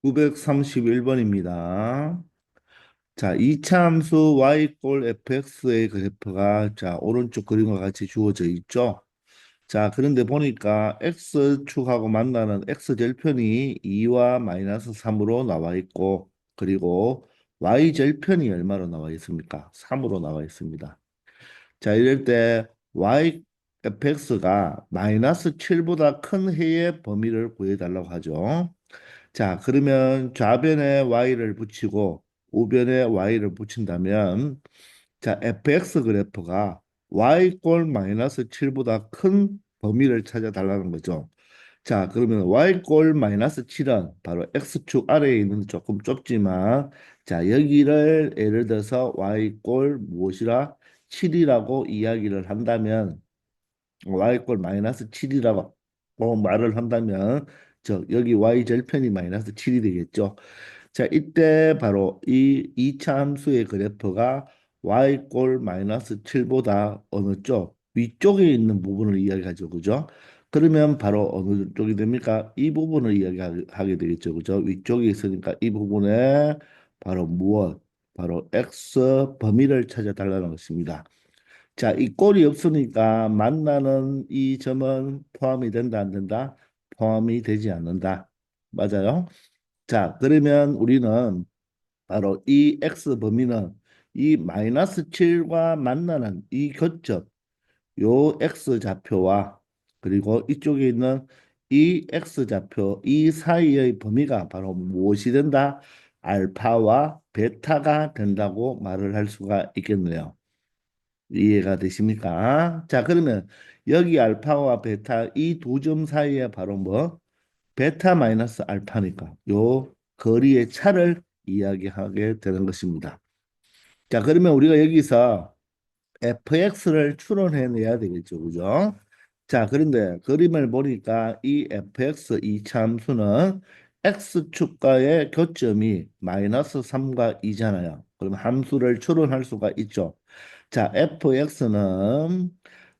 931번입니다. 자, 이차 함수 y 꼴 fx의 그래프가 자, 오른쪽 그림과 같이 주어져 있죠. 자, 그런데 보니까 x축하고 만나는 x절편이 2와 마이너스 3으로 나와 있고, 그리고 y절편이 얼마로 나와 있습니까? 3으로 나와 있습니다. 자, 이럴 때 y fx가 마이너스 7보다 큰 해의 범위를 구해달라고 하죠. 자, 그러면 좌변에 y를 붙이고 우변에 y를 붙인다면 자, fx 그래프가 y꼴 마이너스 7보다 큰 범위를 찾아달라는 거죠. 자, 그러면 y꼴 마이너스 7은 바로 x축 아래에 있는 조금 좁지만 자, 여기를 예를 들어서 y꼴 무엇이라 7이라고 이야기를 한다면 y꼴 마이너스 7이라고 말을 한다면 저 여기 y 절편이 마이너스 7이 되겠죠. 자, 이때 바로 이 이차 함수의 그래프가 y꼴 마이너스 7보다 어느 쪽 위쪽에 있는 부분을 이야기하죠. 그죠? 그러면 바로 어느 쪽이 됩니까? 이 부분을 이야기하게 되겠죠. 그죠? 위쪽에 있으니까 이 부분에 바로 무엇? 바로 x 범위를 찾아달라는 것입니다. 자, 이 꼴이 없으니까 만나는 이 점은 포함이 된다, 안 된다? 포함이 되지 않는다. 맞아요? 자, 그러면 우리는 바로 이 x 범위는 이 마이너스 7과 만나는 이 교점, 요 x 좌표와 그리고 이쪽에 있는 이 x 좌표, 이 사이의 범위가 바로 무엇이 된다? 알파와 베타가 된다고 말을 할 수가 있겠네요. 이해가 되십니까? 자, 그러면 여기 알파와 베타 이 두 점 사이에 바로 뭐 베타 마이너스 알파니까 요 거리의 차를 이야기하게 되는 것입니다. 자, 그러면 우리가 여기서 fx를 추론해내야 되겠죠, 그죠? 자, 그런데 그림을 보니까 이 fx 이 참수는 x축과의 교점이 마이너스 3과 2잖아요. 그럼 함수를 추론할 수가 있죠. 자, fx는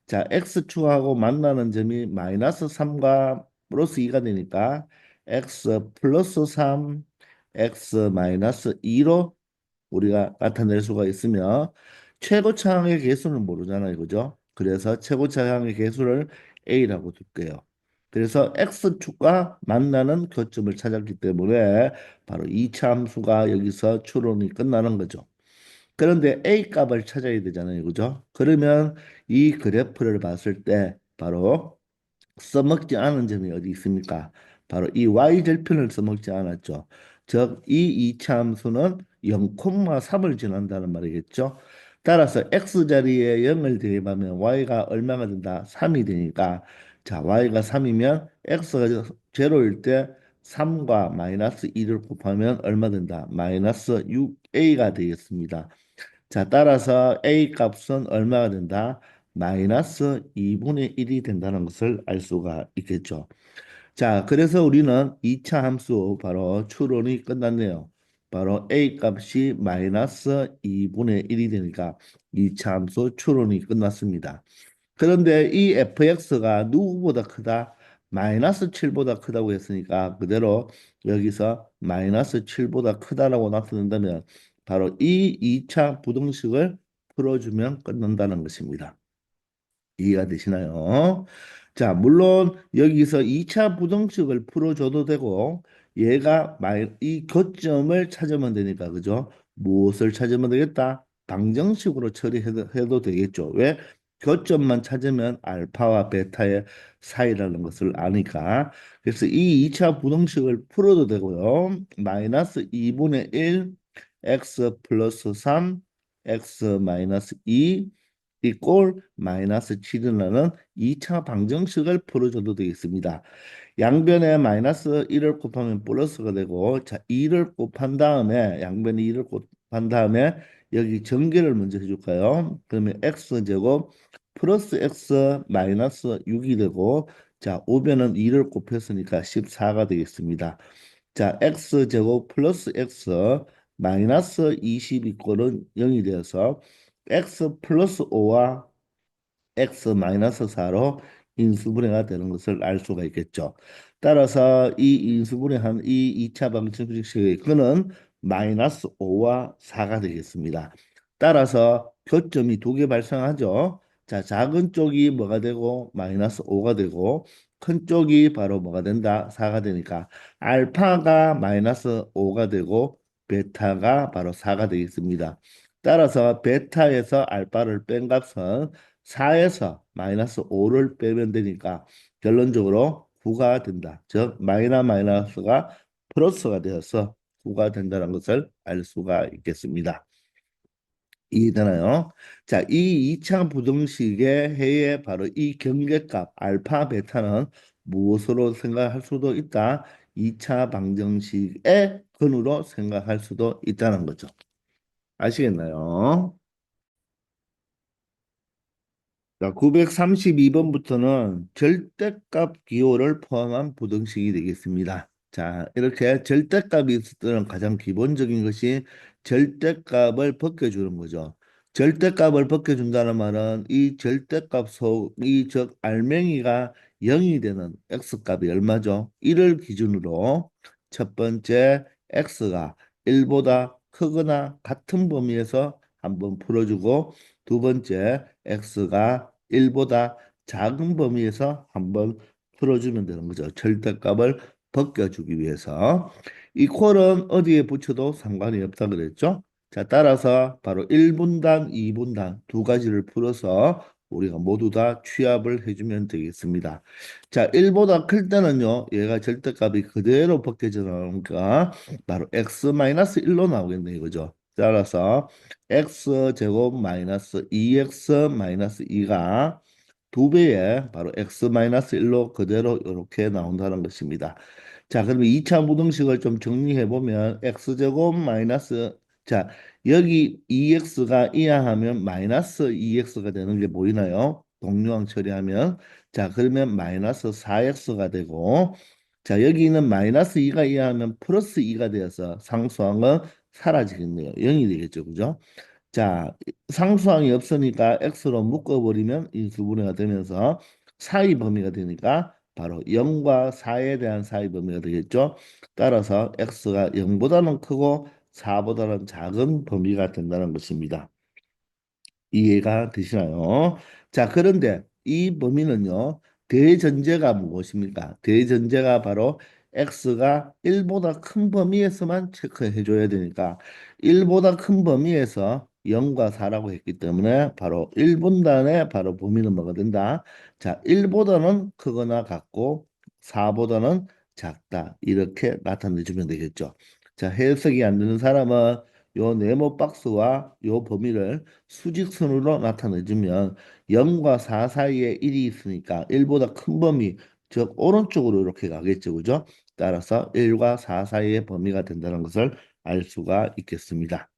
자, x축하고 만나는 점이 마이너스 3과 플러스 2가 되니까 x 플러스 3, x 마이너스 2로 우리가 나타낼 수가 있으며 최고차항의 개수는 모르잖아요. 그죠? 그래서 최고차항의 개수를 A라고 둘게요. 그래서 X축과 만나는 교점을 찾았기 때문에 바로 이 참수가 여기서 추론이 끝나는 거죠. 그런데 A 값을 찾아야 되잖아요. 그죠? 그러면 이 그래프를 봤을 때 바로 써먹지 않은 점이 어디 있습니까? 바로 이 y절편을 써먹지 않았죠. 즉, 이 이차함수는 0,3을 지난다는 말이겠죠. 따라서 x자리에 0을 대입하면 y가 얼마가 된다? 3이 되니까 자, y가 3이면 x가 제로일 때 3과 마이너스 2를 곱하면 얼마 된다? 마이너스 6a가 되겠습니다. 자, 따라서 A 값은 얼마가 된다? 마이너스 2분의 1이 된다는 것을 알 수가 있겠죠. 자, 그래서 우리는 2차 함수 바로 추론이 끝났네요. 바로 A 값이 마이너스 2분의 1이 되니까 2차 함수 추론이 끝났습니다. 그런데 이 fx가 누구보다 크다? 마이너스 7보다 크다고 했으니까 그대로 여기서 마이너스 7보다 크다라고 나타낸다면 바로 이 2차 부등식을 풀어주면 끝난다는 것입니다. 이해가 되시나요? 자, 물론 여기서 2차 부등식을 풀어줘도 되고 얘가 이 교점을 찾으면 되니까 그죠? 무엇을 찾으면 되겠다? 방정식으로 처리해도 되겠죠. 왜? 교점만 찾으면 알파와 베타의 사이라는 것을 아니까. 그래서 이 2차 부등식을 풀어도 되고요. 마이너스 2분의 1 x 플러스 3 x 마이너스 2 이꼴 마이너스 7이라는 2차 방정식을 풀어줘도 되겠습니다. 양변에 마이너스 1을 곱하면 플러스가 되고 자 2를 곱한 다음에 양변에 2를 곱한 다음에 여기 전개를 먼저 해줄까요? 그러면 x제곱 플러스 x 마이너스 6이 되고 자 우변은 2를 곱했으니까 14가 되겠습니다. 자 x제곱 플러스 x 마이너스 20 이꼴은 0이 되어서 x 플러스 5와 x 마이너스 4로 인수분해가 되는 것을 알 수가 있겠죠. 따라서 이 인수분해한 이 2차 방정식의 근은 마이너스 5와 4가 되겠습니다. 따라서 교점이 두 개 발생하죠. 자, 작은 쪽이 뭐가 되고 마이너스 5가 되고 큰 쪽이 바로 뭐가 된다? 4가 되니까 알파가 마이너스 5가 되고 베타가 바로 4가 되겠습니다. 따라서 베타에서 알파를 뺀 값은 4에서 마이너스 5를 빼면 되니까 결론적으로 9가 된다. 즉 마이너스가 플러스가 되어서 9가 된다는 것을 알 수가 있겠습니다. 이해되나요? 자, 이 2차 부등식의 해에 바로 이 경계값 알파 베타는 무엇으로 생각할 수도 있다. 2차 방정식의 근으로 생각할 수도 있다는 거죠. 아시겠나요? 자, 932번부터는 절대값 기호를 포함한 부등식이 되겠습니다. 자, 이렇게 절대값이 있을 때는 가장 기본적인 것이 절대값을 벗겨주는 거죠. 절대값을 벗겨준다는 말은 이 절대값 이 즉 알맹이가 0이 되는 x값이 얼마죠? 이를 기준으로 첫 번째 x가 1보다 크거나 같은 범위에서 한번 풀어주고 두 번째 x가 1보다 작은 범위에서 한번 풀어주면 되는 거죠. 절대값을 벗겨주기 위해서. 이 콜은 어디에 붙여도 상관이 없다 그랬죠. 자, 따라서 바로 1분단, 2분단 두 가지를 풀어서 우리가 모두 다 취합을 해주면 되겠습니다. 자, 1보다 클 때는요, 얘가 절대값이 그대로 벗겨져 나오니까 바로 x-1로 나오겠네 이거죠. 따라서 x제곱 마이너스 2x 마이너스 2가 두 배에 바로 x-1로 그대로 이렇게 나온다는 것입니다. 자, 그러면 2차 무등식을 좀 정리해 보면 x제곱 마이너스 자, 여기 2x가 이하하면 마이너스 2x가 되는 게 보이나요? 동류항 처리하면 자, 그러면 마이너스 4x가 되고 자, 여기 있는 마이너스 2가 이하하면 플러스 2가 되어서 상수항은 사라지겠네요. 0이 되겠죠. 그죠? 자, 상수항이 없으니까 x로 묶어버리면 인수분해가 되면서 사이 범위가 되니까 바로 0과 4에 대한 사이 범위가 되겠죠. 따라서 x가 0보다는 크고 4보다는 작은 범위가 된다는 것입니다. 이해가 되시나요? 자, 그런데 이 범위는요, 대전제가 무엇입니까? 대전제가 바로 x가 1보다 큰 범위에서만 체크해 줘야 되니까 1보다 큰 범위에서 0과 4라고 했기 때문에 바로 1분단의 바로 범위는 뭐가 된다? 자, 1보다는 크거나 같고 4보다는 작다. 이렇게 나타내 주면 되겠죠. 자, 해석이 안 되는 사람은 요 네모 박스와 요 범위를 수직선으로 나타내주면 0과 4 사이에 1이 있으니까 1보다 큰 범위, 즉 오른쪽으로 이렇게 가겠죠. 그죠? 따라서 1과 4 사이의 범위가 된다는 것을 알 수가 있겠습니다.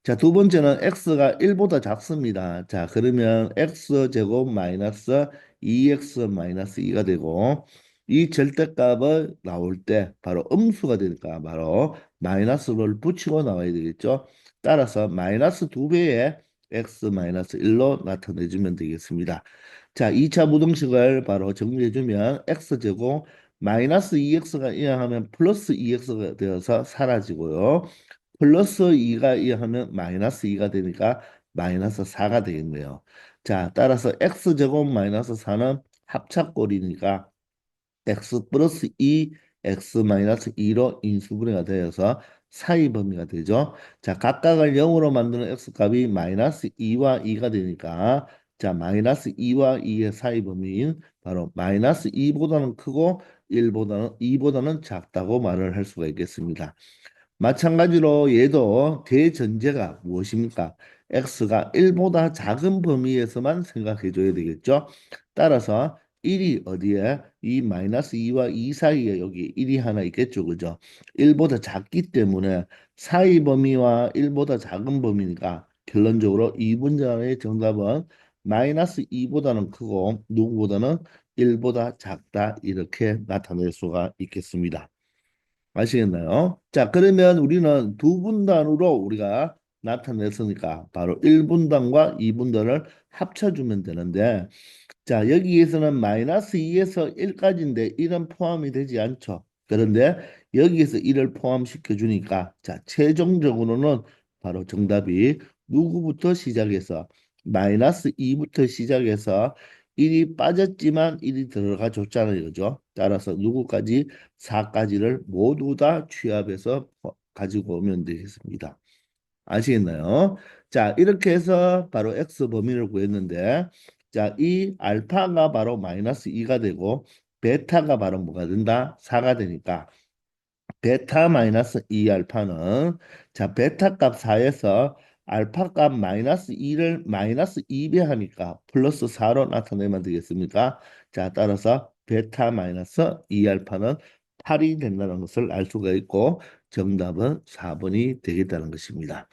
자, 두 번째는 x가 1보다 작습니다. 자, 그러면 x제곱 마이너스 2x 마이너스 2가 되고 이 절대값을 나올 때 바로 음수가 되니까 바로 마이너스를 붙이고 나와야 되겠죠. 따라서 마이너스 2배의 x 마이너스 1로 나타내주면 되겠습니다. 자, 2차 무등식을 바로 정리해주면 x제곱 마이너스 2x가 이항하면 플러스 2x가 되어서 사라지고요. 플러스 2가 이하면 마이너스 2가 되니까 마이너스 4가 되겠네요. 자, 따라서 x제곱 마이너스 4는 합차꼴이니까 x 플러스 2, x 마이너스 2로 인수분해가 되어서 사이 범위가 되죠. 자, 각각을 0으로 만드는 x값이 마이너스 2와 2가 되니까 자, 마이너스 2와 2의 사이 범위인 바로 마이너스 2보다는 크고 1보다는 2보다는 작다고 말을 할 수가 있겠습니다. 마찬가지로 얘도 대전제가 무엇입니까? x가 1보다 작은 범위에서만 생각해 줘야 되겠죠. 따라서 1이 어디에? 이 마이너스 2와 2 사이에 여기 1이 하나 있겠죠. 그죠? 1보다 작기 때문에 사이 범위와 1보다 작은 범위니까 결론적으로 이 문장의 정답은 마이너스 2보다는 크고 누구보다는 1보다 작다 이렇게 나타낼 수가 있겠습니다. 아시겠나요? 자, 그러면 우리는 두 분단으로 우리가 나타냈으니까 바로 1분단과 2분단을 합쳐주면 되는데 자, 여기에서는 마이너스 2에서 1까지인데 1은 포함이 되지 않죠. 그런데 여기에서 1을 포함시켜 주니까 자, 최종적으로는 바로 정답이 누구부터 시작해서 마이너스 2부터 시작해서 1이 빠졌지만 1이 들어가 줬잖아요. 그죠? 따라서 누구까지 4까지를 모두 다 취합해서 가지고 오면 되겠습니다. 아시겠나요? 자, 이렇게 해서 바로 x 범위를 구했는데, 자, 이 알파가 바로 마이너스 2가 되고, 베타가 바로 뭐가 된다? 4가 되니까, 베타 마이너스 2 알파는, 자, 베타 값 4에서 알파 값 마이너스 2를 마이너스 2배하니까 플러스 4로 나타내면 되겠습니까? 자, 따라서 베타 마이너스 2 알파는 8이 된다는 것을 알 수가 있고, 정답은 4번이 되겠다는 것입니다.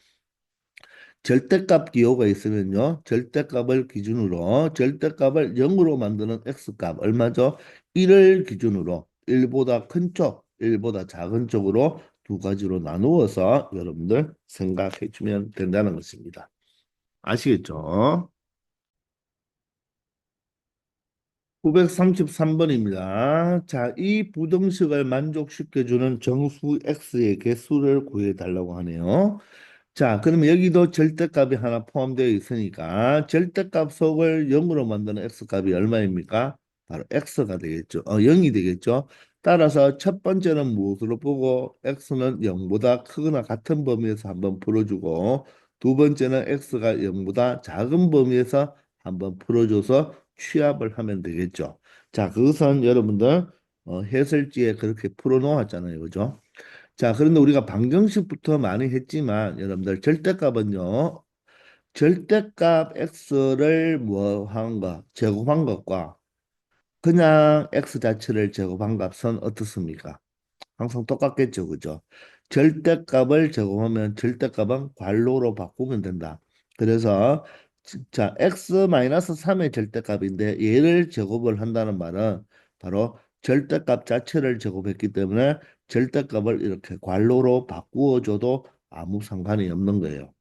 절대값 기호가 있으면요. 절대값을 기준으로 절대값을 0으로 만드는 x값 얼마죠? 1을 기준으로 1보다 큰 쪽, 1보다 작은 쪽으로 두 가지로 나누어서 여러분들 생각해 주면 된다는 것입니다. 아시겠죠? 933번입니다. 자, 이 부등식을 만족시켜주는 정수 x의 개수를 구해달라고 하네요. 자, 그러면 여기도 절대값이 하나 포함되어 있으니까 절대값 속을 0으로 만드는 x값이 얼마입니까? 바로 x가 되겠죠. 0이 되겠죠. 따라서 첫 번째는 무엇으로 보고 x는 0보다 크거나 같은 범위에서 한번 풀어주고 두 번째는 x가 0보다 작은 범위에서 한번 풀어줘서 취합을 하면 되겠죠. 자, 그것은 여러분들 해설지에 그렇게 풀어놓았잖아요. 그죠? 자, 그런데 우리가 방정식부터 많이 했지만 여러분들 절대값은요. 절대값 x를 뭐 한 것, 제곱한 것과 그냥 x 자체를 제곱한 값은 어떻습니까? 항상 똑같겠죠. 그죠? 절대값을 제곱하면 절대값은 괄호로 바꾸면 된다. 그래서 자, x-3의 절대값인데 얘를 제곱을 한다는 말은 바로 절대값 자체를 제곱했기 때문에 절대값을 이렇게 괄호로 바꾸어 줘도 아무 상관이 없는 거예요.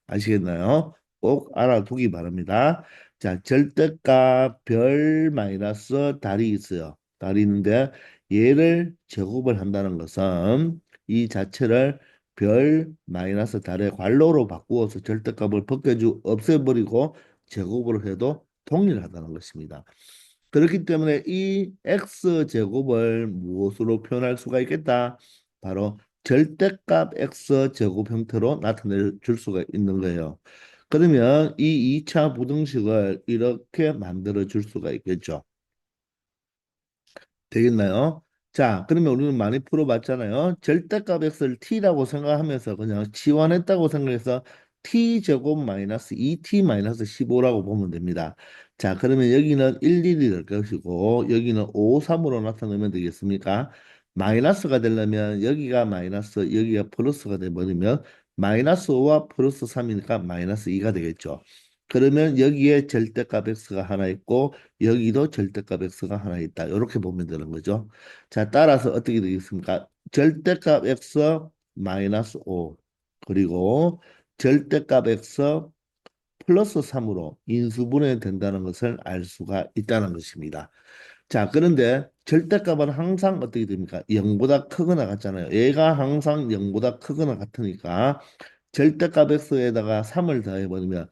아시겠나요? 꼭 알아두기 바랍니다. 자, 절대값 별 마이너스 달이 있어요. 달이 있는데 얘를 제곱을 한다는 것은 이 자체를 별 마이너스 달의 괄호로 바꾸어서 절대값을 벗겨주 없애버리고 제곱을 해도 동일하다는 것입니다. 그렇기 때문에 이 x 제곱을 무엇으로 표현할 수가 있겠다? 바로 절대값 x 제곱 형태로 나타내 줄 수가 있는 거예요. 그러면 이 2차 부등식을 이렇게 만들어 줄 수가 있겠죠. 되겠나요? 자, 그러면 우리는 많이 풀어봤잖아요. 절대값 x를 t라고 생각하면서 그냥 치환했다고 생각해서 t제곱 마이너스 2t 마이너스 15라고 보면 됩니다. 자, 그러면 여기는 1, 1이 될 것이고 여기는 5, 3으로 나타내면 되겠습니까? 마이너스가 되려면 여기가 마이너스, 여기가 플러스가 돼버리면 마이너스 5와 플러스 3이니까 마이너스 2가 되겠죠. 그러면 여기에 절대값 x가 하나 있고 여기도 절대값 x가 하나 있다. 이렇게 보면 되는 거죠. 자, 따라서 어떻게 되겠습니까? 절대값 x 마이너스 5 그리고 절대값 x 플러스 3으로 인수분해 된다는 것을 알 수가 있다는 것입니다. 자, 그런데 절대값은 항상 어떻게 됩니까? 0보다 크거나 같잖아요. 얘가 항상 0보다 크거나 같으니까 절대값 x에다가 3을 더해버리면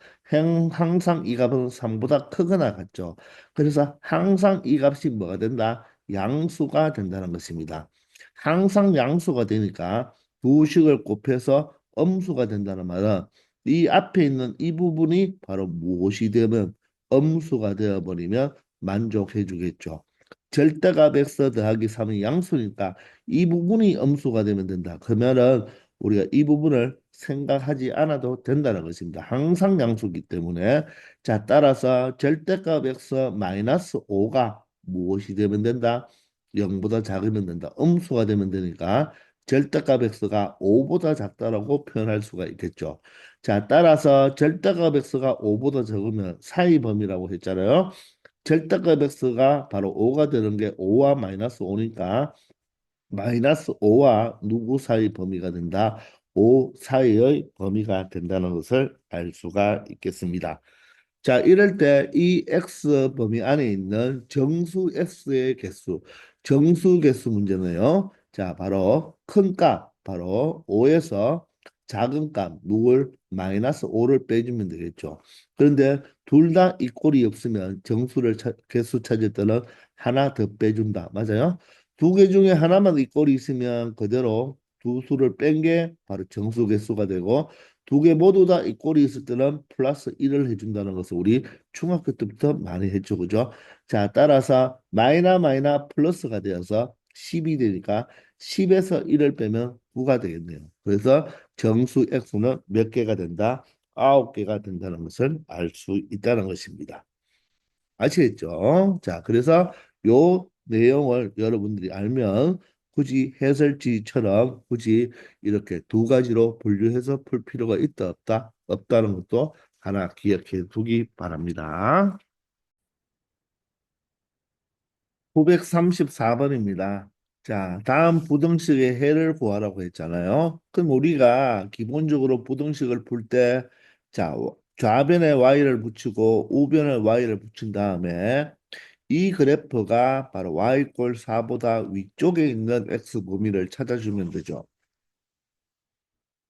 항상 이 값은 3보다 크거나 같죠. 그래서 항상 이 값이 뭐가 된다? 양수가 된다는 것입니다. 항상 양수가 되니까 두 식을 곱해서 음수가 된다는 말은 이 앞에 있는 이 부분이 바로 무엇이 되면 음수가 되어버리면 만족해 주겠죠. 절대값 x 더하기 3이 양수니까 이 부분이 음수가 되면 된다. 그러면은 우리가 이 부분을 생각하지 않아도 된다는 것입니다. 항상 양수기 때문에 자 따라서 절대값 x 마이너스 5가 무엇이 되면 된다? 0보다 작으면 된다. 음수가 되면 되니까 절대값 x가 5보다 작다라고 표현할 수가 있겠죠. 자 따라서 절대값 x가 5보다 적으면 사이 범위라고 했잖아요. 절대값 x가 바로 5가 되는 게 5와 마이너스 5니까 마이너스 5와 누구 사이 범위가 된다? 5 사이의 범위가 된다는 것을 알 수가 있겠습니다. 자, 이럴 때 이 x 범위 안에 있는 정수 x의 개수, 정수 개수 문제는요. 자, 바로 큰 값, 바로 5에서 작은 값, 누굴 마이너스 5를 빼주면 되겠죠. 그런데 둘 다 이꼴이 없으면 개수 찾을 때는 하나 더 빼준다. 맞아요? 두 개 중에 하나만 이꼴이 있으면 그대로 두 수를 뺀 게 바로 정수 개수가 되고 두 개 모두 다 이 꼴이 있을 때는 플러스 1을 해준다는 것을 우리 중학교 때부터 많이 했죠. 그죠? 자, 따라서 마이너 플러스가 되어서 10이 되니까 10에서 1을 빼면 9가 되겠네요. 그래서 정수 x는 몇 개가 된다? 9개가 된다는 것을 알 수 있다는 것입니다. 아시겠죠? 자, 그래서 요 내용을 여러분들이 알면 굳이 해설지처럼 굳이 이렇게 두 가지로 분류해서 풀 필요가 있다 없다? 없다는 것도 하나 기억해 두기 바랍니다. 934번입니다. 자, 다음 부등식의 해를 구하라고 했잖아요. 그럼 우리가 기본적으로 부등식을 풀 때, 자, 좌변에 y를 붙이고 우변에 y를 붙인 다음에 이 그래프가 바로 y 꼴 4보다 위쪽에 있는 x 범위를 찾아주면 되죠.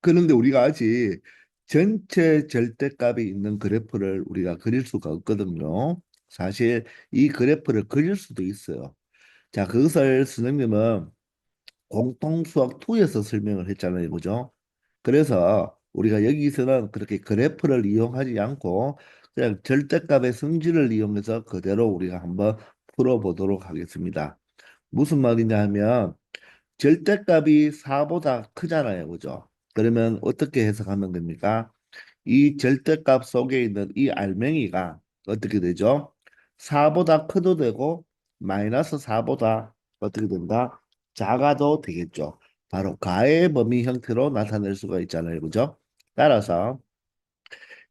그런데 우리가 아직 전체 절대값이 있는 그래프를 우리가 그릴 수가 없거든요. 사실 이 그래프를 그릴 수도 있어요. 자, 그것을 선생님은 공통수학 2에서 설명을 했잖아요. 그죠? 그래서 우리가 여기서는 그렇게 그래프를 이용하지 않고 그냥 절대값의 성질을 이용해서 그대로 우리가 한번 풀어보도록 하겠습니다. 무슨 말이냐 하면 절대값이 4보다 크잖아요. 그죠? 그러면 어떻게 해석하면 됩니까? 이 절대값 속에 있는 이 알맹이가 어떻게 되죠? 4보다 커도 되고 마이너스 4보다 어떻게 된다? 작아도 되겠죠. 바로 가의 범위 형태로 나타낼 수가 있잖아요. 그죠? 따라서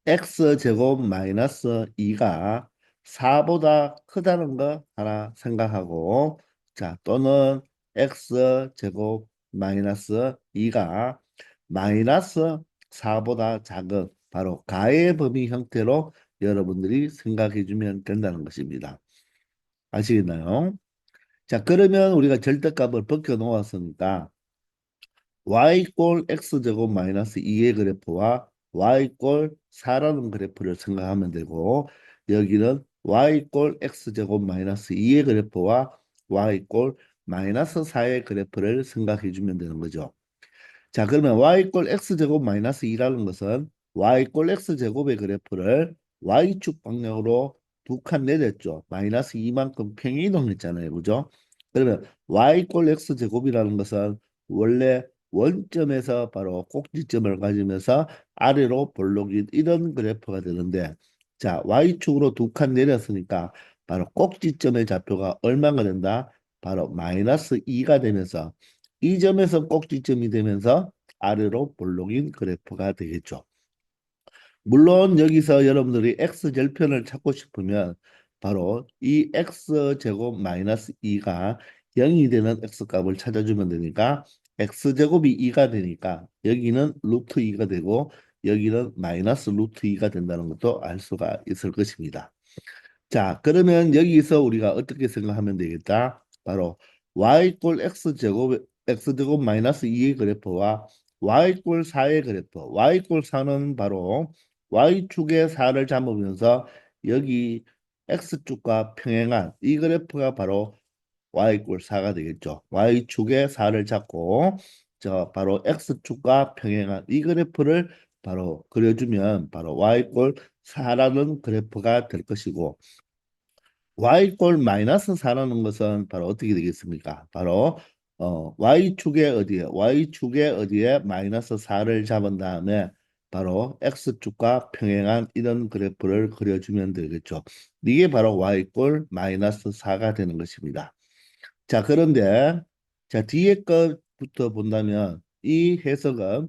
x제곱 마이너스 2가 4보다 크다는 거 하나 생각하고 자 또는 x제곱 마이너스 2가 마이너스 4보다 작은 바로 가의 범위 형태로 여러분들이 생각해 주면 된다는 것입니다. 아시겠나요? 자 그러면 우리가 절대값을 벗겨 놓았으니까 y꼴 x제곱 마이너스 2의 그래프와 y꼴 4라는 그래프를 생각하면 되고 여기는 y꼴 x제곱 마이너스 2의 그래프와 y꼴 마이너스 4의 그래프를 생각해 주면 되는 거죠. 자, 그러면 y꼴 x제곱 마이너스 2라는 것은 y꼴 x제곱의 그래프를 y축 방향으로 두 칸 내렸죠. 마이너스 2만큼 평이동했잖아요. 그죠? 그러면 y꼴 x제곱이라는 것은 원래 원점에서 바로 꼭지점을 가지면서 아래로 볼록인 이런 그래프가 되는데 자, y축으로 두 칸 내렸으니까 바로 꼭지점의 좌표가 얼마가 된다? 바로 마이너스 2가 되면서 이 점에서 꼭지점이 되면서 아래로 볼록인 그래프가 되겠죠. 물론 여기서 여러분들이 x절편을 찾고 싶으면 바로 이 x제곱 마이너스 2가 0이 되는 x값을 찾아주면 되니까 x제곱이 2가 되니까 여기는 루트 2가 되고 여기는 마이너스 루트 2가 된다는 것도 알 수가 있을 것입니다. 자, 그러면 여기서 우리가 어떻게 생각하면 되겠다? 바로 y꼴 x제곱 마이너스 2의 그래프와 y꼴 4의 그래프. y꼴 4는 바로 y축의 4를 잡으면서 여기 x축과 평행한 이 그래프가 바로 y꼴 4가 되겠죠. y축의 4를 잡고 저 바로 x축과 평행한 이 그래프를 바로 그려주면 바로 y꼴 4라는 그래프가 될 것이고 y꼴 마이너스 4라는 것은 바로 어떻게 되겠습니까? 바로 y축의 어디에 y축의 어디에 마이너스 4를 잡은 다음에 바로 x축과 평행한 이런 그래프를 그려주면 되겠죠. 이게 바로 y꼴 마이너스 4가 되는 것입니다. 자, 그런데 자 뒤에 것부터 본다면 이 해석은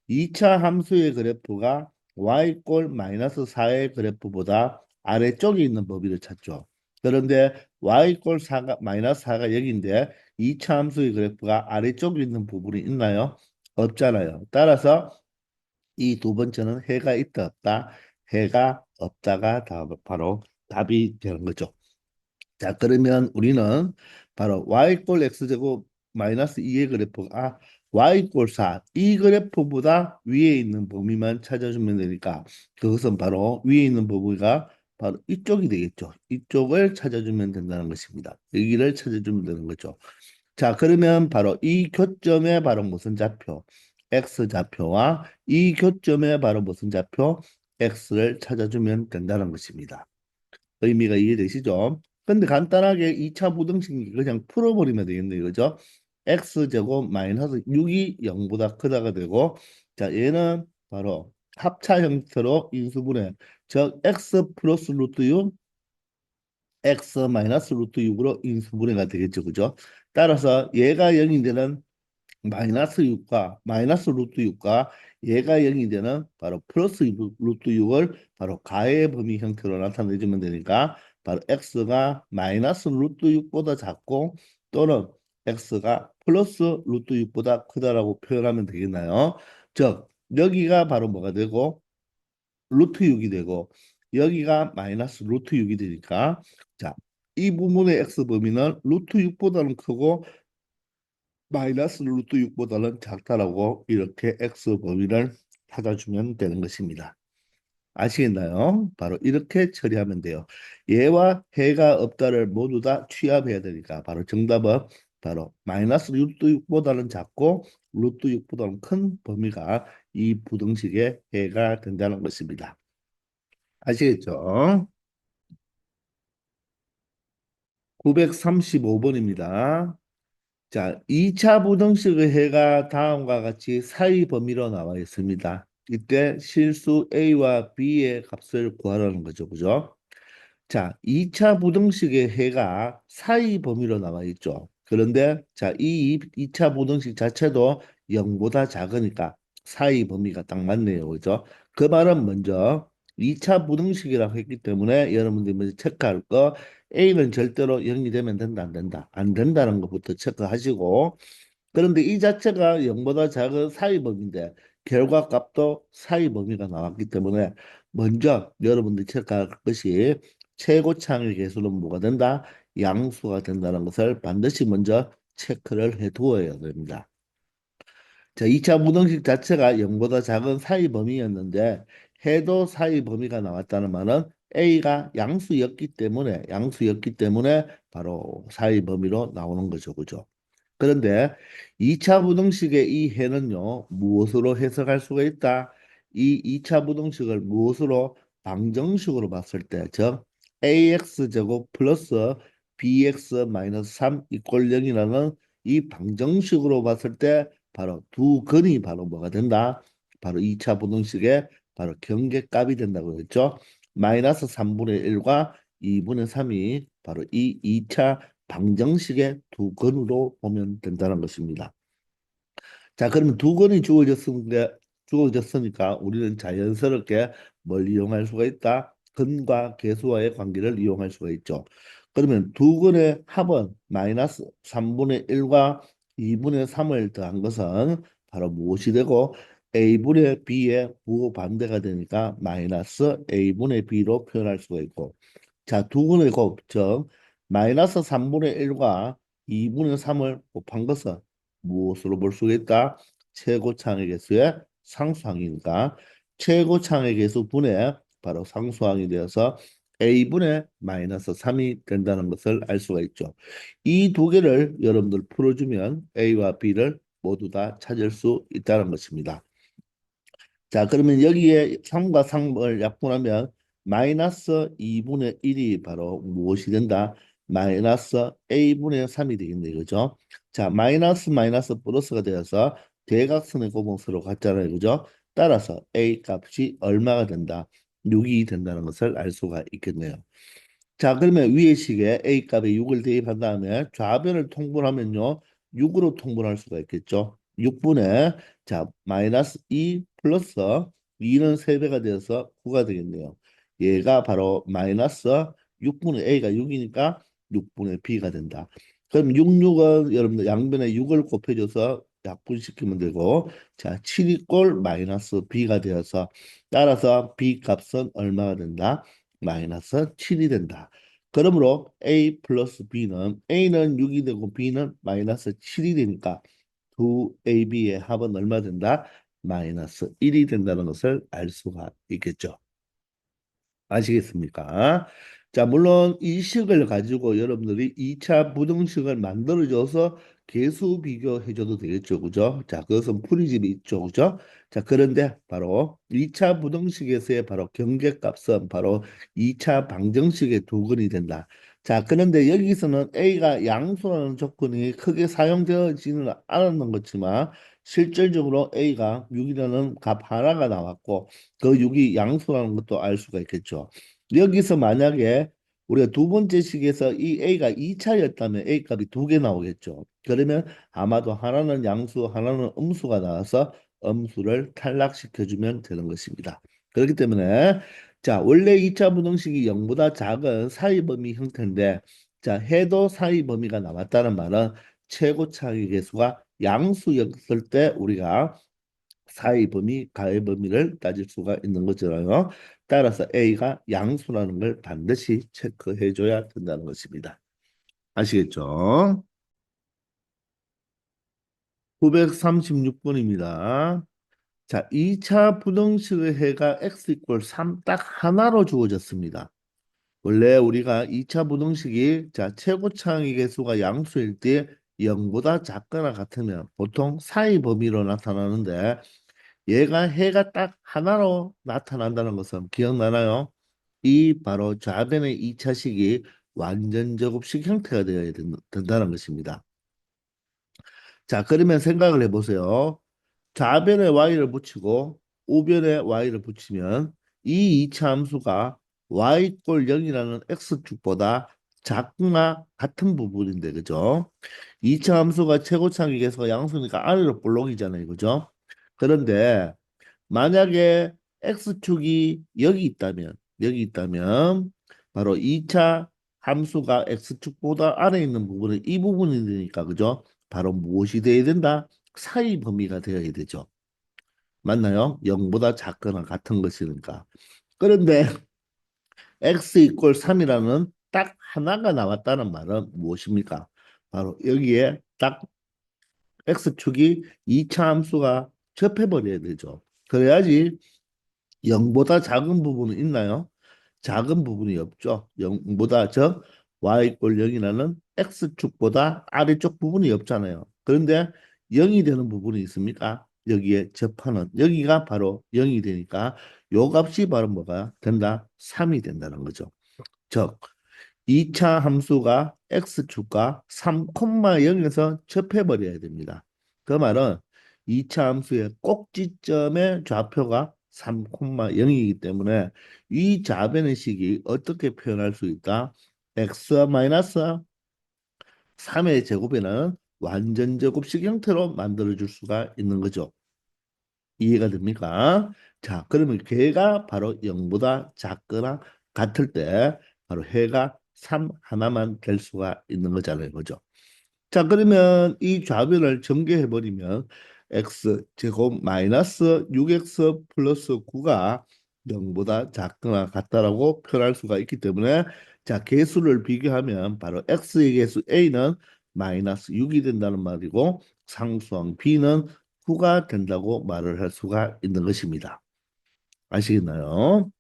2차 함수의 그래프가 y꼴 마이너스 4의 그래프보다 아래쪽에 있는 범위를 찾죠. 그런데 y꼴 4가 마이너스 4가 여기인데 2차 함수의 그래프가 아래쪽에 있는 부분이 있나요? 없잖아요. 따라서 이 두 번째는 해가 있다 없다. 해가 없다가 바로 답이 되는 거죠. 자, 그러면 우리는 바로 y꼴 x제곱 마이너스 2의 그래프가 y꼴 4, 이 그래프보다 위에 있는 범위만 찾아주면 되니까 그것은 바로 위에 있는 범위가 바로 이쪽이 되겠죠. 이쪽을 찾아주면 된다는 것입니다. 여기를 찾아주면 되는 거죠. 자, 그러면 바로 이 교점에 바로 무슨 좌표? x좌표와 이 교점에 바로 무슨 좌표? x를 찾아주면 된다는 것입니다. 의미가 이해되시죠? 근데 간단하게 2차 부등식 그냥 풀어버리면 되겠네요. 그죠? x제곱 마이너스 6이 0보다 크다가 되고, 자, 얘는 바로 합차 형태로 인수분해, 즉 x 플러스 루트 6, x 마이너스 루트 6으로 인수분해가 되겠죠. 그죠? 따라서 얘가 0이 되는 마이너스 6과 마이너스 루트 6과 얘가 0이 되는 바로 플러스 루트 6을 바로 가의 범위 형태로 나타내주면 되니까 바로 x가 마이너스 루트 6보다 작고 또는 x가 플러스 루트 6보다 크다라고 표현하면 되겠나요? 즉 여기가 바로 뭐가 되고 루트 6이 되고 여기가 마이너스 루트 6이 되니까 자, 이 부분의 x 범위는 루트 6보다는 크고 마이너스 루트 6보다는 작다라고 이렇게 x 범위를 찾아주면 되는 것입니다. 아시겠나요? 바로 이렇게 처리하면 돼요. 얘와 해가 없다를 모두 다 취합해야 되니까 바로 정답은 바로 마이너스 루트 6보다는 작고 루트 6보다는 큰 범위가 이 부등식의 해가 된다는 것입니다. 아시겠죠? 935번입니다. 자, 2차 부등식의 해가 다음과 같이 사이 범위로 나와 있습니다. 이때 실수 A와 B의 값을 구하라는 거죠. 그죠? 자, 2차 부등식의 해가 사이 범위로 나와 있죠. 그런데 자, 이 2차 부등식 자체도 0보다 작으니까 사이 범위가 딱 맞네요. 그죠? 그 말은 먼저 2차 부등식이라고 했기 때문에 여러분들이 먼저 체크할 거 A는 절대로 0이 되면 된다, 안 된다. 안 된다는 것부터 체크하시고 그런데 이 자체가 0보다 작은 사이 범위인데 결과값도 사이 범위가 나왔기 때문에 먼저 여러분들이 체크할 것이 최고차항의 개수는 뭐가 된다? 양수가 된다는 것을 반드시 먼저 체크를 해 두어야 됩니다. 자, 2차 무등식 자체가 0보다 작은 사이 범위였는데 해도 사이 범위가 나왔다는 말은 A가 양수였기 때문에 바로 사이 범위로 나오는 거죠. 그죠? 그런데 2차 부등식의 이 해는요, 무엇으로 해석할 수가 있다? 이 2차 부등식을 무엇으로 방정식으로 봤을 때, 즉 ax 제곱 플러스 bx 마이너스 3 이꼴 0이라는 이 방정식으로 봤을 때 바로 두 근이 바로 뭐가 된다? 바로 2차 부등식의 바로 경계값이 된다고 했죠. 마이너스 3분의 1과 2분의 3이 바로 이 2차 방정식의 두 근으로 보면 된다는 것입니다. 자, 그러면 두 근이 주어졌으니까 우리는 자연스럽게 뭘 이용할 수가 있다? 근과 계수와의 관계를 이용할 수가 있죠. 그러면 두 근의 합은 마이너스 3분의 1과 2분의 3을 더한 것은 바로 무엇이 되고 a분의 b의 부호반대가 되니까 마이너스 a분의 b로 표현할 수가 있고 자, 두 근의 곱, 즉 마이너스 3분의 1과 2분의 3을 곱한 것은 무엇으로 볼 수가 있다? 최고차항의 개수의 상수항이니까 최고차항의 개수 분의 바로 상수항이 되어서 a분의 마이너스 3이 된다는 것을 알 수가 있죠. 이 두 개를 여러분들 풀어주면 a와 b를 모두 다 찾을 수 있다는 것입니다. 자, 그러면 여기에 3과 3을 약분하면 마이너스 2분의 1이 바로 무엇이 된다? 마이너스 a분의 3이 되겠네요. 그죠? 자, 마이너스 마이너스 플러스가 되어서 대각선의 고봉수로 같잖아요. 그죠? 따라서 a 값이 얼마가 된다? 6이 된다는 것을 알 수가 있겠네요. 자, 그러면 위의 식에 A 값에 6을 대입한 다음에 좌변을 통분하면요. 6으로 통분할 수가 있겠죠. 6분의 마이너스 2 플러스 2는 3배가 되어서 9가 되겠네요. 얘가 바로 마이너스 6분의 A가 6이니까 6분의 B가 된다. 그럼 6, 6은 여러분들 양변에 6을 곱해줘서 약분시키면 되고 자 7이 꼴 마이너스 b가 되어서 따라서 b 값은 얼마가 된다? 마이너스 7이 된다. 그러므로 a 플러스 b는 a는 6이 되고 b는 마이너스 7이 되니까 두 AB의 합은 얼마 된다? 마이너스 1이 된다는 것을 알 수가 있겠죠. 아시겠습니까? 자, 물론 이 식을 가지고 여러분들이 2차 부등식을 만들어줘서 계수 비교해줘도 되겠죠. 그죠? 자, 그것은 풀이집이 있죠. 그죠? 자, 그런데 바로 2차 부등식에서의 바로 경계값은 바로 2차 방정식의 두근이 된다. 자, 그런데 여기서는 A가 양수라는 조건이 크게 사용되어지는 않았는 것지만 실질적으로 A가 6이라는 값 하나가 나왔고 그 6이 양수라는 것도 알 수가 있겠죠. 여기서 만약에 우리가 두 번째 식에서 이 A가 2차였다면 A 값이 두 개 나오겠죠. 그러면 아마도 하나는 양수, 하나는 음수가 나와서 음수를 탈락시켜주면 되는 것입니다. 그렇기 때문에 자 원래 2차 부등식이 0보다 작은 사이범위 형태인데 자 해도 사이범위가 나왔다는 말은 최고차의 계수가 양수였을 때 우리가 사이 범위, 가의 범위를 따질 수가 있는 거잖아요. 따라서 A가 양수라는 걸 반드시 체크해 줘야 된다는 것입니다. 아시겠죠? 936번입니다. 자, 2차 부등식의 해가 x 이퀄 3 딱 하나로 주어졌습니다. 원래 우리가 2차 부등식이 자, 최고차의 계수가 양수일 때 0보다 작거나 같으면 보통 사이 범위로 나타나는데 얘가 해가 딱 하나로 나타난다는 것은 기억나나요? 이 바로 좌변의 2차식이 완전 제곱식 형태가 되어야 된다는 것입니다. 자, 그러면 생각을 해보세요. 좌변에 y를 붙이고 우변에 y를 붙이면 이 2차 함수가 y 꼴 0이라는 x축보다 작거나 같은 부분인데 그죠? 2차 함수가 최고차기 계수가 양수니까 아래로 볼록이잖아요. 그죠? 그런데 만약에 x축이 여기 있다면 바로 2차 함수가 x축보다 아래에 있는 부분은 이 부분이 되니까 그죠? 바로 무엇이 돼야 된다? 사이 범위가 되어야 되죠. 맞나요? 0보다 작거나 같은 것이니까. 그런데 x 이퀄 3이라는 딱 하나가 나왔다는 말은 무엇입니까? 바로 여기에 딱 x축이 2차 함수가 접해버려야 되죠. 그래야지 0보다 작은 부분은 있나요? 작은 부분이 없죠. 0보다 y 꼴 0이라는 x축보다 아래쪽 부분이 없잖아요. 그런데 0이 되는 부분이 있습니까? 여기에 접하는 여기가 바로 0이 되니까 요 값이 바로 뭐가 된다? 3이 된다는 거죠. 즉 2차 함수가 x축과 3,0에서 접해버려야 됩니다. 그 말은 2차 함수의 꼭지점의 좌표가 3,0이기 때문에 이 좌변의 식이 어떻게 표현할 수 있다? x-3의 제곱에는 완전 제곱식 형태로 만들어줄 수가 있는 거죠. 이해가 됩니까? 자, 그러면 걔가 바로 0보다 작거나 같을 때 바로 해가 3 하나만 될 수가 있는 거잖아요. 그죠? 자, 그러면 이 좌변을 전개해버리면 x 제곱 마이너스 6x 플러스 9가 0보다 작거나 같다라고 표현할 수가 있기 때문에 자, 개수를 비교하면 바로 x의 개수 a는 마이너스 6이 된다는 말이고 상수항 b는 9가 된다고 말을 할 수가 있는 것입니다. 아시겠나요?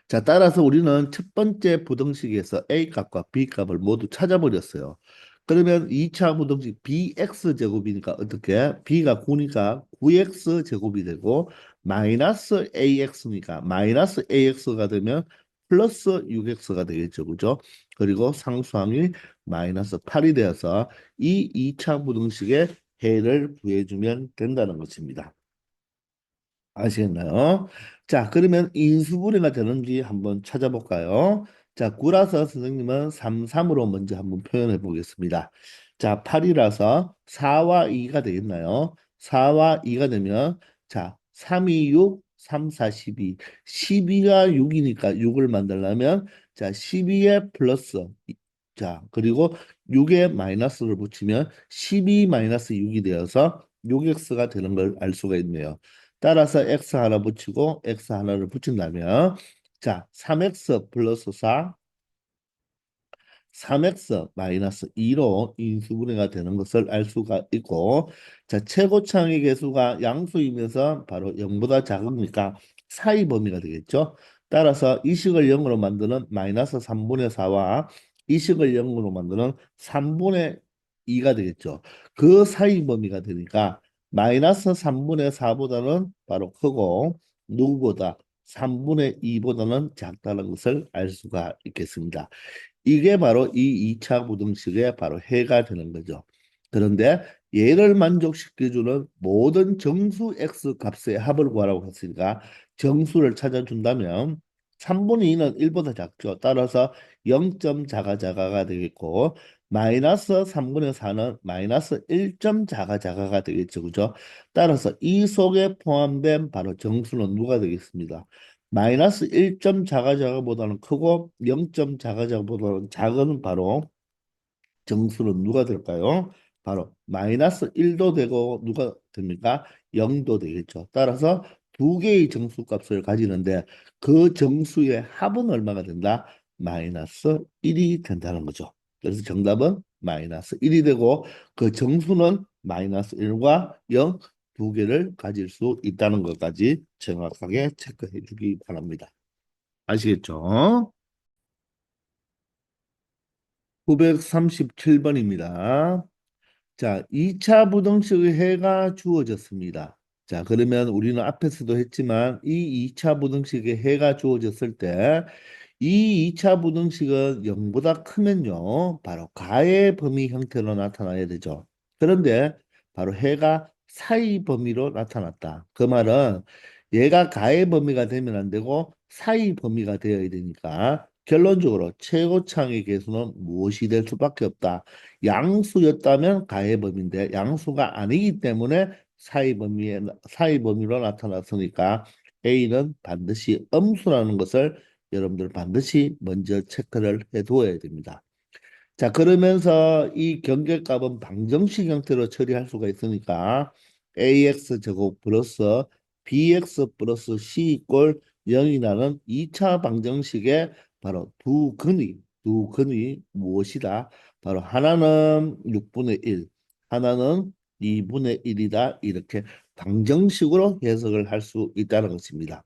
자, 따라서 우리는 첫 번째 부등식에서 A 값과 B 값을 모두 찾아버렸어요. 그러면 2차 부등식 BX 제곱이니까 어떻게? B가 9니까 9X 제곱이 되고 마이너스 AX니까 마이너스 AX가 되면 플러스 6X가 되겠죠. 그죠? 그리고 상수항이 마이너스 8이 되어서 이 2차 부등식의 해를 구해주면 된다는 것입니다. 아시겠나요? 자, 그러면 인수분해가 되는지 한번 찾아볼까요? 자, 9라서 선생님은 3, 3으로 먼저 한번 표현해 보겠습니다. 자, 8이라서 4와 2가 되겠나요? 4와 2가 되면 자, 3, 2, 6, 3, 4, 12. 12가 6이니까 6을 만들려면 자, 12에 플러스 자, 그리고 6에 마이너스를 붙이면 12 마이너스 6이 되어서 6x가 되는 걸 알 수가 있네요. 따라서 x 하나 붙이고 x 하나를 붙인다면 자, 3x 플러스 4 3x 마이너스 2로 인수분해가 되는 것을 알 수가 있고 자 최고창의 개수가 양수이면서 바로 0보다 작으니까 사이 범위가 되겠죠. 따라서 이식을 0으로 만드는 마이너스 3분의 4와 이식을 0으로 만드는 3분의 2가 되겠죠. 그 사이 범위가 되니까 마이너스 3분의 4보다는 바로 크고 누구보다 3분의 2보다는 작다는 것을 알 수가 있겠습니다. 이게 바로 이 2차 부등식의 바로 해가 되는 거죠. 그런데 얘를 만족시켜주는 모든 정수 x 값의 합을 구하라고 했으니까 정수를 찾아준다면 3분의 2는 1보다 작죠. 따라서 0점 자가 자가가 되겠고 마이너스 3분의 4는 마이너스 1점 자가 자가가 되겠죠. 그죠? 따라서 이 속에 포함된 바로 정수는 누가 되겠습니다. 마이너스 1점 자가자가보다는 크고 0점 자가자가보다는 작은 바로 정수는 누가 될까요? 바로 마이너스 1도 되고 누가 됩니까? 0도 되겠죠. 따라서 두 개의 정수값을 가지는데 그 정수의 합은 얼마가 된다? 마이너스 1이 된다는 거죠. 그래서 정답은 마이너스 1이 되고 그 정수는 마이너스 1과 0 두 개를 가질 수 있다는 것까지 정확하게 체크해 주기 바랍니다. 아시겠죠? 937번입니다. 자, 2차 부등식의 해가 주어졌습니다. 자, 그러면 우리는 앞에서도 했지만 이 2차 부등식의 해가 주어졌을 때 이 2차 부등식은 0보다 크면요. 바로 가의 범위 형태로 나타나야 되죠. 그런데 바로 해가 사이 범위로 나타났다. 그 말은 얘가 가의 범위가 되면 안 되고 사이 범위가 되어야 되니까 결론적으로 최고창의 개수는 무엇이 될 수밖에 없다. 양수였다면 가의 범위인데 양수가 아니기 때문에 사이 범위로 나타났으니까 A는 반드시 음수라는 것을 여러분들 반드시 먼저 체크를 해 두어야 됩니다. 자, 그러면서 이 경계값은 방정식 형태로 처리할 수가 있으니까 ax 제곱 플러스 bx 플러스 c 이꼴 0이라는 2차 방정식의 바로 두 근이 무엇이다? 바로 하나는 6분의 1, 하나는 2분의 1이다. 이렇게 방정식으로 해석을 할 수 있다는 것입니다.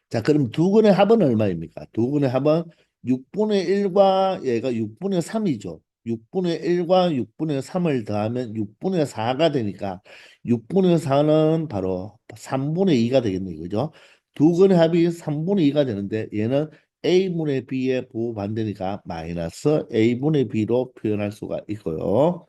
자, 그럼 두 근의 합은 얼마입니까? 두 근의 합은 6분의 1과 얘가 6분의 3이죠. 6분의 1과 6분의 3을 더하면 6분의 4가 되니까 6분의 4는 바로 3분의 2가 되겠네, 그죠? 두 근의 합이 3분의 2가 되는데 얘는 A분의 B의 부반대니까 마이너스 A분의 B로 표현할 수가 있고요.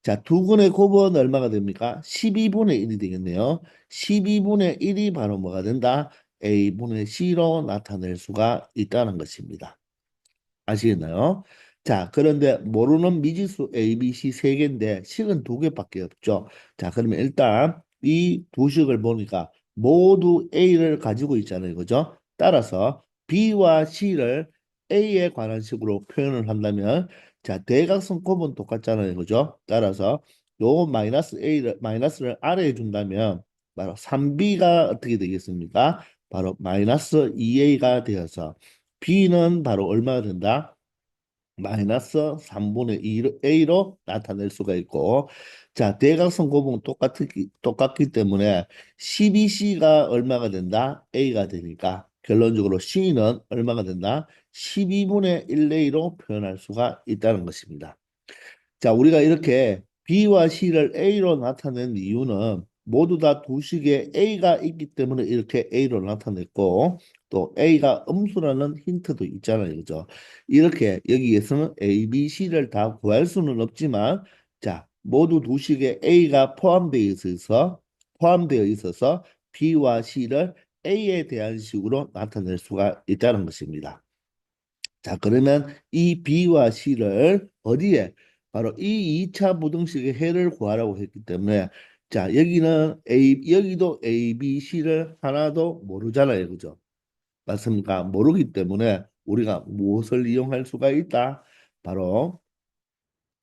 자, 두 근의 곱은 얼마가 됩니까? 12분의 1이 되겠네요. 12분의 1이 바로 뭐가 된다? A분의 C로 나타낼 수가 있다는 것입니다. 아시겠나요? 자, 그런데 모르는 미지수 A, B, C 세 개인데 식은 두 개밖에 없죠. 자, 그러면 일단 이 두 식을 보니까 모두 A를 가지고 있잖아요. 그죠? 따라서 B와 C를 A에 관한 식으로 표현을 한다면 자, 대각선 곱은 똑같잖아요. 그죠? 따라서 요 마이너스를 아래에 준다면 바로 3B가 어떻게 되겠습니까? 바로 마이너스 2A가 되어서 B는 바로 얼마가 된다? 마이너스 3분의 2 A로 나타낼 수가 있고 자 대각선 곱은 똑같기 때문에 12C가 얼마가 된다? A가 되니까 결론적으로 C는 얼마가 된다? 12분의 1A로 표현할 수가 있다는 것입니다. 자, 우리가 이렇게 B와 C를 A로 나타낸 이유는 모두 다 두 식에 A가 있기 때문에 이렇게 A로 나타냈고 또 A가 음수라는 힌트도 있잖아요. 그죠? 이렇게 여기에서는 A, B, C를 다 구할 수는 없지만 자, 모두 두 식에 A가 포함되어 있어서 B와 C를 A에 대한 식으로 나타낼 수가 있다는 것입니다. 자, 그러면 이 B와 C를 어디에? 바로 이 2차 부등식의 해를 구하라고 했기 때문에 자, 여기도 A, B, C를 하나도 모르잖아요. 그죠? 맞습니까? 모르기 때문에 우리가 무엇을 이용할 수가 있다? 바로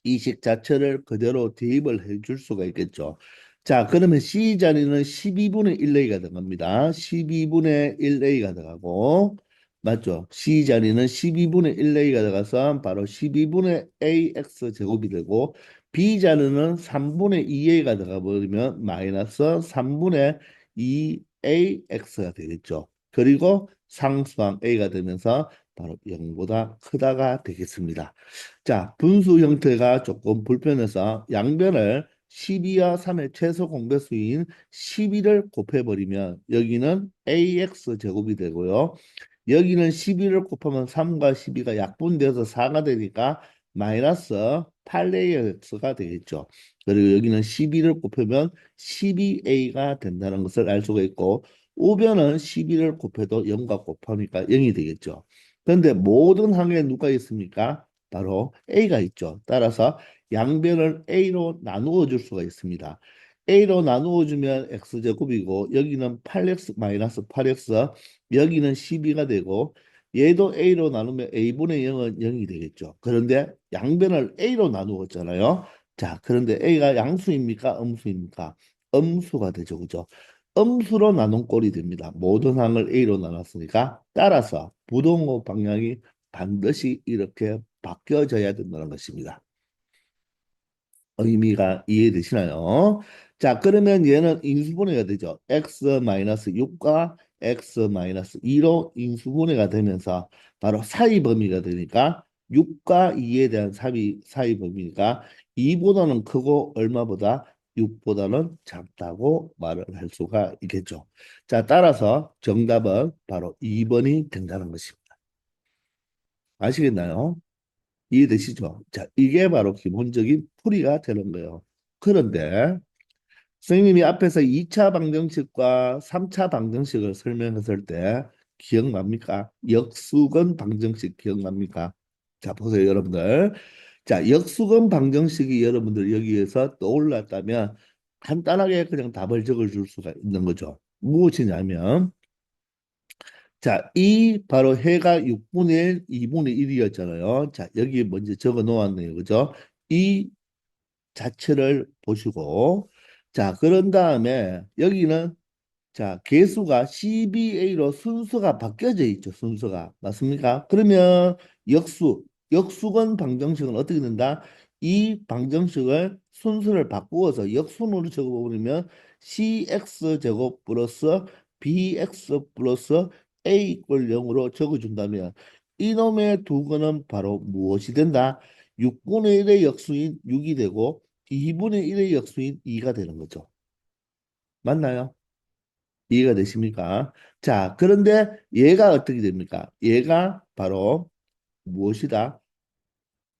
이 식 자체를 그대로 대입을 해줄 수가 있겠죠. 자, 그러면 C 자리는 12분의 1A가 들어갑니다. 12분의 1A가 들어가고, 맞죠? C 자리는 12분의 1A가 들어가서 바로 12분의 AX 제곱이 되고, B 자리는 3분의 2A가 들어가 버리면 마이너스 3분의 2AX가 되겠죠. 그리고 상수항 A가 되면서 바로 0보다 크다가 되겠습니다. 자, 분수 형태가 조금 불편해서 양변을 12와 3의 최소 공배수인 12를 곱해버리면 여기는 AX 제곱이 되고요. 여기는 12를 곱하면 3과 12가 약분돼서 4가 되니까 마이너스 8AX가 되겠죠. 그리고 여기는 12를 곱하면 12A가 된다는 것을 알 수가 있고 우변은 12를 곱해도 0과 곱하니까 0이 되겠죠. 그런데 모든 항에 누가 있습니까? 바로 A가 있죠. 따라서 양변을 A로 나누어 줄 수가 있습니다. A로 나누어 주면 X제곱이고 여기는 8X 마이너스 8X 여기는 12가 되고 얘도 A로 나누면 A분의 0은 0이 되겠죠. 그런데 양변을 A로 나누었잖아요. 자, 그런데 A가 양수입니까? 음수입니까? 음수가 되죠. 그죠? 음수로 나눈 꼴이 됩니다. 모든 항을 A로 나눴으니까 따라서 부동호 방향이 반드시 이렇게 바뀌어져야 된다는 것입니다. 의미가 이해되시나요? 자, 그러면 얘는 인수분해가 되죠. x-6과 x-2로 인수분해가 되면서 바로 사이 범위가 되니까 6과 2에 대한 사이 범위가 2보다는 크고 얼마보다 6보다는 작다고 말을 할 수가 있겠죠. 자, 따라서 정답은 바로 2번이 된다는 것입니다. 아시겠나요? 이해되시죠? 자, 이게 바로 기본적인 풀이가 되는 거예요. 그런데 선생님이 앞에서 2차 방정식과 3차 방정식을 설명했을 때 기억납니까? 역수근 방정식 기억납니까? 자, 보세요, 여러분들. 자, 역수근 방정식이 여러분들 여기에서 떠올랐다면 간단하게 그냥 답을 적어 줄 수가 있는 거죠. 무엇이냐면 자, 이 바로 해가 6분의 1, 2분의 1이었잖아요. 자, 여기 먼저 적어 놓았네요. 그죠? 이 자체를 보시고 자, 그런 다음에 여기는 자, 개수가 CBA로 순서가 바뀌어져 있죠. 순서가. 맞습니까? 그러면 역수건 방정식은 어떻게 된다? 이 방정식을 순서를 바꾸어서 역순으로 적어버리면 CX제곱 플러스 BX 플러스 A 이퀄 0으로 적어준다면 이놈의 두 거는 바로 무엇이 된다? 6분의 1의 역수인 6이 되고 2분의 1의 역수인 2가 되는 거죠. 맞나요? 이해가 되십니까? 자, 그런데 얘가 어떻게 됩니까? 얘가 바로 무엇이다?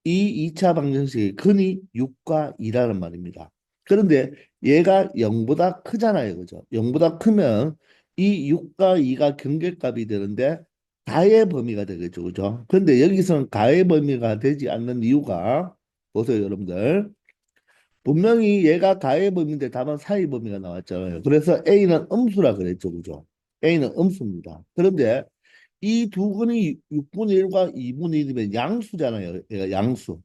이 2차 방정식의 근이 6과 2라는 말입니다. 그런데 얘가 0보다 크잖아요. 그죠? 0보다 크면 이 6과 2가 경계값이 되는데 가의 범위가 되겠죠. 그죠? 그런데 여기서는 가의 범위가 되지 않는 이유가 보세요, 여러분들. 분명히 얘가 가의 범위인데 다만 사이 범위가 나왔잖아요. 그래서 A는 음수라 그랬죠. 그죠? A는 음수입니다. 그런데 이 두 근이 6분의 1과 2분의 1이면 양수잖아요. 얘가 양수.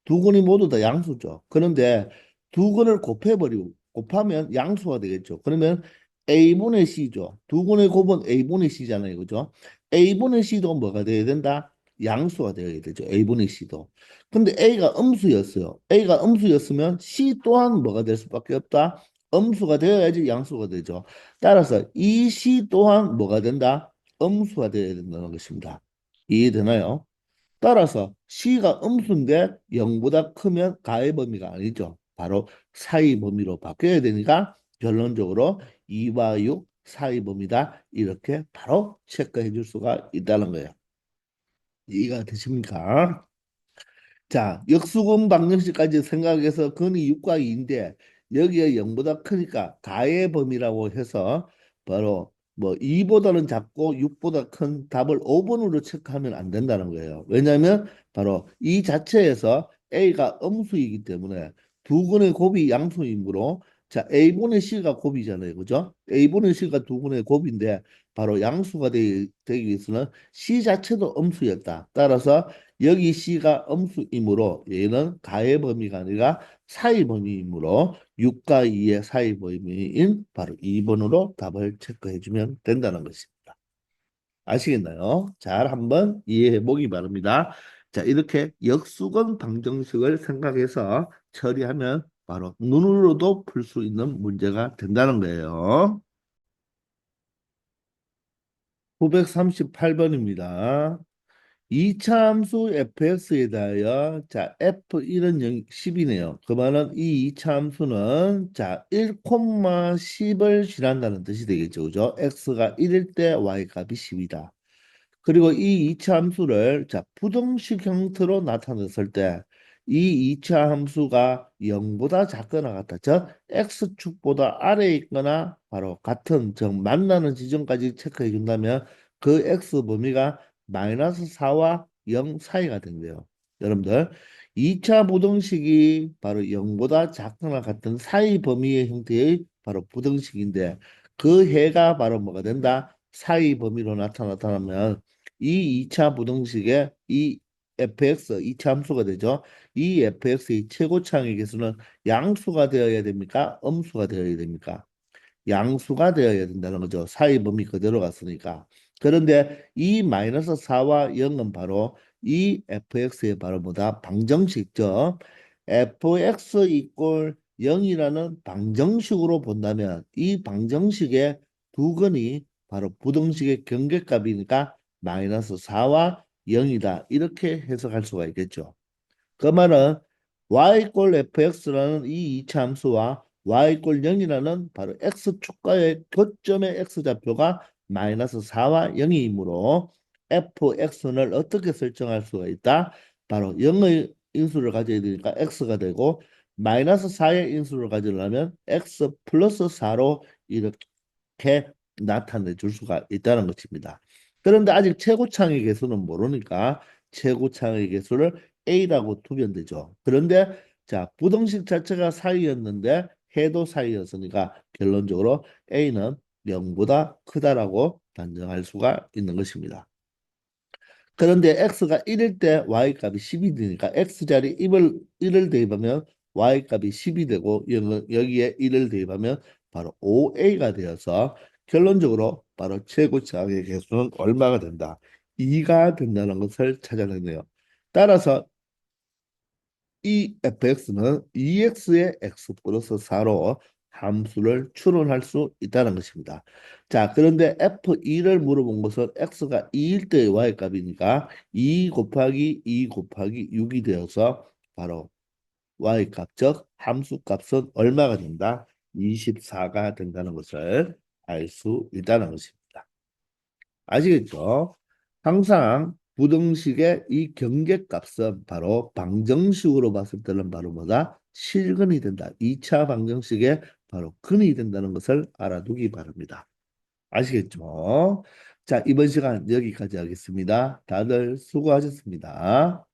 두 근이 모두 다 양수죠. 그런데 두 근을 곱해버리고 곱하면 양수가 되겠죠. 그러면 A분의 C죠. 두 근의 곱은 A분의 C잖아요. 그죠? A분의 C도 뭐가 돼야 된다? 양수가 되어야 되죠. A분의 C도. 근데 A가 음수였어요. A가 음수였으면 C 또한 뭐가 될 수밖에 없다? 음수가 되어야지 양수가 되죠. 따라서 이 C 또한 뭐가 된다? 음수가 되어야 된다는 것입니다. 이해되나요? 따라서 C가 음수인데 0보다 크면 가의 범위가 아니죠. 바로 사이 범위로 바뀌어야 되니까 결론적으로 2와 6 사이 범위다. 이렇게 바로 체크해 줄 수가 있다는 거예요. 이해가 되십니까? 자, 역수근 방정식까지 생각해서 근이 6과 2인데 여기에 0보다 크니까 가의 범위라고 해서 바로 뭐 2보다는 작고 6보다 큰 답을 5번으로 체크하면 안 된다는 거예요. 왜냐하면 바로 이 자체에서 A가 음수이기 때문에 두 근의 곱이 양수이므로 자 A분의 C가 곱이잖아요. 그죠? A분의 C가 두 근의 곱인데 바로 양수가 되기 위해서는 C 자체도 음수였다. 따라서 여기 C가 음수이므로 얘는 가의 범위가 아니라 사이 범위이므로 6과 2의 사이 범위인 바로 2번으로 답을 체크해 주면 된다는 것입니다. 아시겠나요? 잘 한번 이해해 보기 바랍니다. 자, 이렇게 역수건 방정식을 생각해서 처리하면 바로 눈으로도 풀 수 있는 문제가 된다는 거예요. 938번입니다. 이차함수 fx에 대하여 자 f1은 10이네요. 그 말은 이 이차함수는 자 1,10을 지난다는 뜻이 되겠죠. 그죠? x가 1일 때 y 값이 10이다. 그리고 이 이차 함수를 자 부등식 형태로 나타냈을 때 이 이차 함수가 0보다 작거나 같다. 즉 x축보다 아래에 있거나 바로 같은 즉 만나는 지점까지 체크해 준다면 그 x 범위가 마이너스 4와 0 사이가 된대요. 여러분들 2차 부등식이 바로 0보다 작거나 같은 사이 범위의 형태의 바로 부등식인데 그 해가 바로 뭐가 된다? 사이 범위로 나타나면 이 2차 부등식의 이 fx 2차 함수가 되죠. 이 fx의 최고차항의 개수는 양수가 되어야 됩니까? 음수가 되어야 됩니까? 양수가 되어야 된다는 거죠. 사이 범위 그대로 갔으니까. 그런데 이 마이너스 4와 0은 바로 이 fx의 바로 뭐다? 방정식죠. fx 이꼴 0이라는 방정식으로 본다면 이 방정식의 두 근이 바로 부등식의 경계값이니까 마이너스 4와 0이다. 이렇게 해석할 수가 있겠죠. 그 말은 y 꼴 fx라는 이 이차 함수와 y 꼴 0이라는 바로 x축과의 교점의 x좌표가 마이너스 4와 0이므로 fx를 어떻게 설정할 수가 있다? 바로 0의 인수를 가져야 되니까 x가 되고 마이너스 4의 인수를 가지려면 x 플러스 4로 이렇게 나타내 줄 수가 있다는 것입니다. 그런데 아직 최고창의 개수는 모르니까 최고창의 개수를 A라고 두면 되죠. 그런데 자 부등식 자체가 사이였는데 해도 사이였으니까 결론적으로 A는 0보다 크다라고 단정할 수가 있는 것입니다. 그런데 x가 1일 때 y 값이 10이 되니까 x자리 1을 대입하면 y 값이 10이 되고 여기에 1을 대입하면 바로 5a가 되어서 결론적으로 바로 최고차항의 개수는 얼마가 된다? 2가 된다는 것을 찾아내네요. 따라서 이 fx는 2x의 x 플러스 4로 함수를 추론할 수 있다는 것입니다. 자, 그런데 f2를 물어본 것은 x가 2일 때의 y 값이니까 2 곱하기 2 곱하기 6이 되어서 바로 y 값, 즉 함수 값은 얼마가 된다? 24가 된다는 것을 알 수 있다는 것입니다. 아시겠죠? 항상 부등식의 이 경계값은 바로 방정식으로 봤을 때는 바로 뭐다? 실근이 된다. 2차 방정식의 바로 근이 된다는 것을 알아두기 바랍니다. 아시겠죠? 자, 이번 시간 여기까지 하겠습니다. 다들 수고하셨습니다.